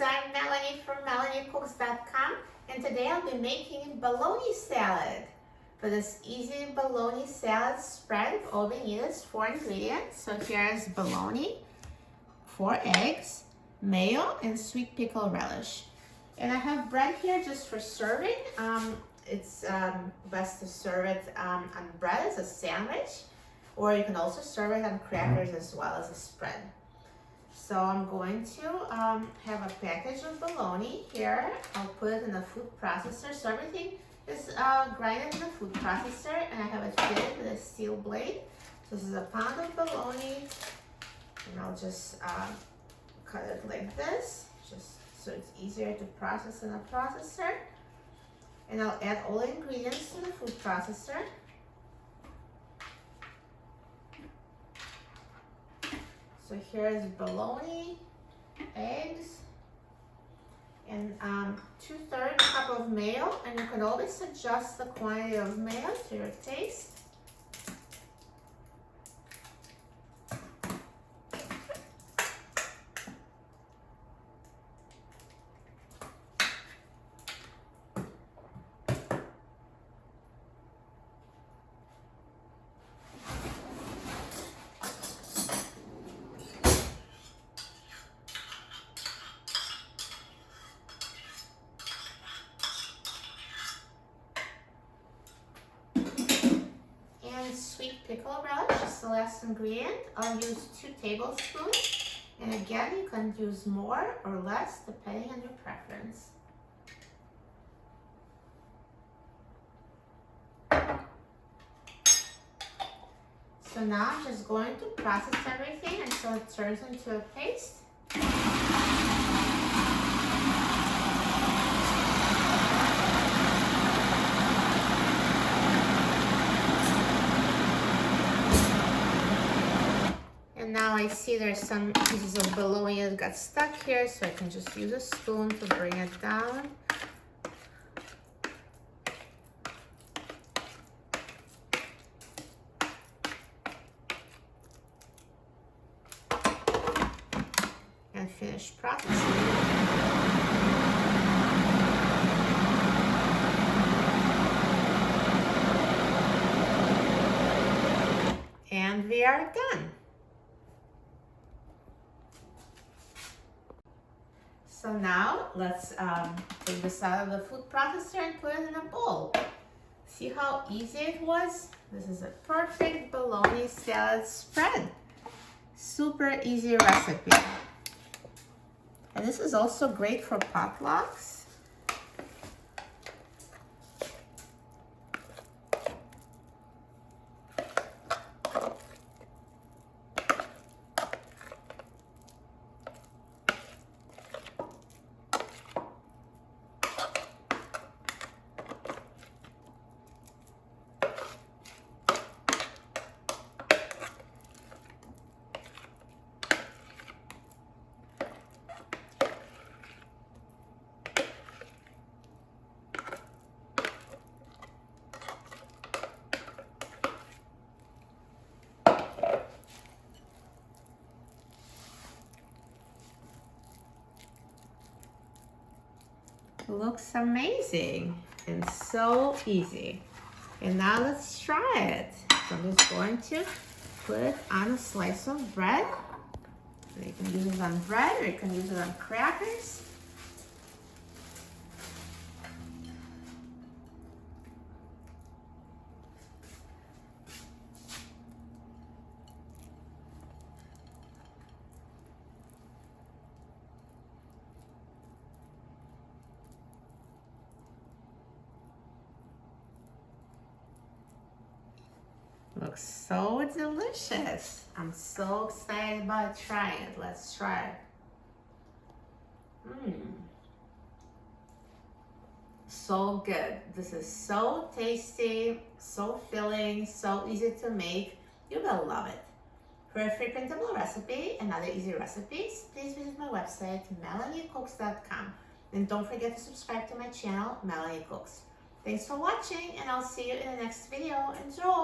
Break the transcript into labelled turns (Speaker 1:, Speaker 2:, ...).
Speaker 1: viewers, I'm Melanie from MelanieCooks.com, and today I'll be making bologna salad. For this easy bologna salad spread, all we need is 4 ingredients. So here's bologna, 4 eggs, mayo, and sweet pickle relish. And I have bread here just for serving. It's best to serve it on bread as a sandwich, or you can also serve it on crackers as well as a spread. So I'm going to have a package of bologna here. I'll put it in a food processor. So everything is grinded in a food processor, and I have it fitted with a steel blade. So this is a pound of bologna, and I'll just cut it like this, just so it's easier to process in a processor. And I'll add all the ingredients to the food processor. So here's bologna, eggs, and 2/3 cup of mayo, and you can always adjust the quantity of mayo to your taste. Sweet pickle relish is the last ingredient. I'll use 2 tablespoons, and again you can use more or less depending on your preference. So now I'm just going to process everything until it turns into a paste. Now I see there's some pieces of bologna that got stuck here, so I can just use a spoon to bring it down. And finish processing. And we are done. So now let's take this out of the food processor and put it in a bowl. See how easy it was? This is a perfect bologna salad spread. Super easy recipe. And this is also great for potlucks. Looks amazing and so easy. And now let's try it. So I'm just going to put it on a slice of bread. So you can use it on bread, or you can use it on crackers. Looks so delicious. I'm so excited about trying it. Let's try it. So good. This is so tasty, so filling, so easy to make. You will love it. For a free printable recipe and other easy recipes, please visit my website, MelanieCooks.com. And don't forget to subscribe to my channel, Melanie Cooks. Thanks for watching, and I'll see you in the next video. Enjoy!